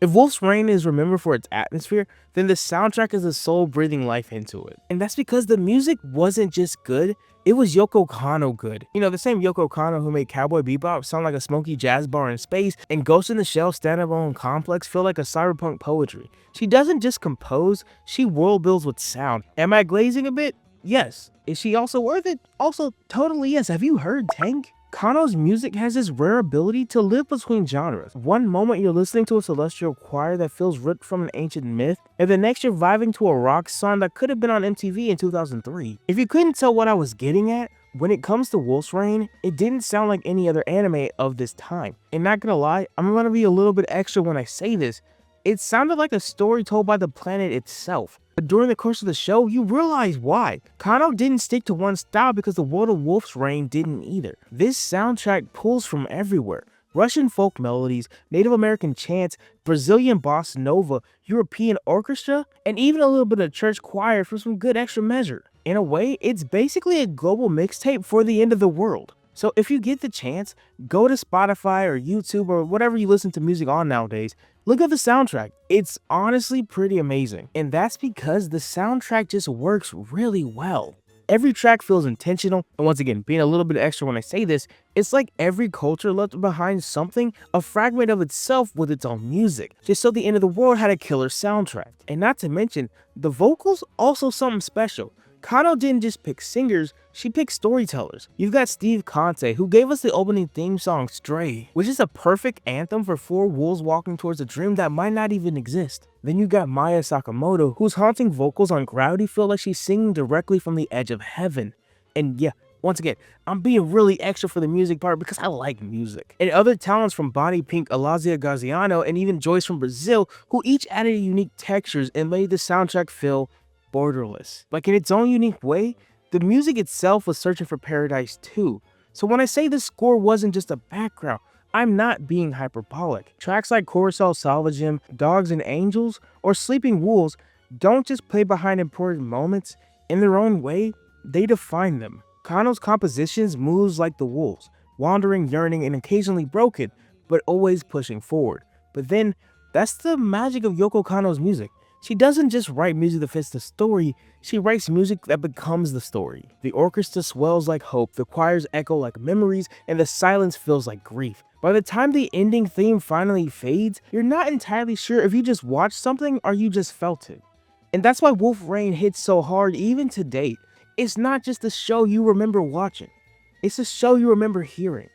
If Wolf's Rain is remembered for its atmosphere, then the soundtrack is a soul breathing life into it. And that's because the music wasn't just good, it was Yoko Kanno good. You know, the same Yoko Kanno who made Cowboy Bebop sound like a smoky jazz bar in space, and Ghost in the Shell Standalone Complex feel like a cyberpunk poetry. She doesn't just compose, she world builds with sound. Am I glazing a bit? Yes. Is she also worth it? Also, totally yes. Have you heard Tank? Kano's music has this rare ability to live between genres. One moment you're listening to a celestial choir that feels ripped from an ancient myth, and the next you're vibing to a rock song that could have been on MTV in 2003. If you couldn't tell what I was getting at, when it comes to Wolf's Rain, it didn't sound like any other anime of this time. And not gonna lie, I'm gonna be a little bit extra when I say this, it sounded like a story told by the planet itself. But during the course of the show, you realize why. Kanno didn't stick to one style because the world of Wolf's Rain didn't either. This soundtrack pulls from everywhere. Russian folk melodies, Native American chants, Brazilian bossa nova, European orchestra, and even a little bit of church choir for some good extra measure. In a way, it's basically a global mixtape for the end of the world. So if you get the chance, go to Spotify or YouTube or whatever you listen to music on nowadays, look at the soundtrack. It's honestly pretty amazing. And that's because the soundtrack just works really well. Every track feels intentional, and once again, being a little bit extra when I say this, it's like every culture left behind something, a fragment of itself with its own music, just so the end of the world had a killer soundtrack. And not to mention, the vocals also something special. Kanno didn't just pick singers, she picked storytellers. You've got Steve Conte, who gave us the opening theme song Stray, which is a perfect anthem for four wolves walking towards a dream that might not even exist. Then you got Maya Sakamoto, whose haunting vocals on Gravity feel like she's singing directly from the edge of heaven. And yeah, once again, I'm being really extra for the music part because I like music. And other talents from Bonnie Pink, Alazia Gaziano, and even Joyce from Brazil, who each added unique textures and made the soundtrack feel borderless. Like in its own unique way, the music itself was searching for paradise too. So when I say the score wasn't just a background, I'm not being hyperbolic. Tracks like Carousel Salvagem, Dogs and Angels, or Sleeping Wolves don't just play behind important moments. In their own way, they define them. Kanno's compositions moves like the wolves, wandering, yearning, and occasionally broken, but always pushing forward. But then, that's the magic of Yoko Kanno's music. She doesn't just write music that fits the story, she writes music that becomes the story. The orchestra swells like hope, the choirs echo like memories, and the silence feels like grief. By the time the ending theme finally fades, you're not entirely sure if you just watched something or you just felt it. And that's why Wolf Rain hits so hard even to date. It's not just a show you remember watching, it's a show you remember hearing.